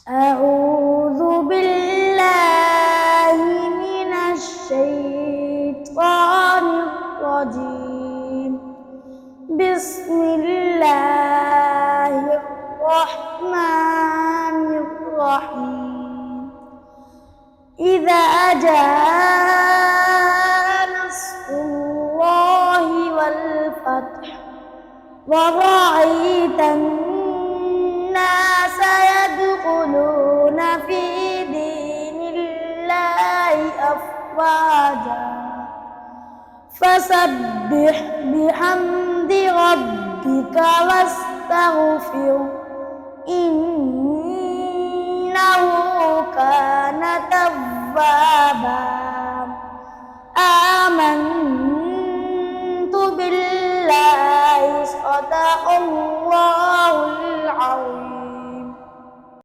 أعوذ بالله من الشيطان الرجيم. بسم الله الرحمن الرحيم. إذا جاء نصر الله والفتح ورأيت الناس يدخلون في دين الله أفواجا فسبح بحمد ربك واستغفره إنه كان توابا. آمنت بالله صدق الله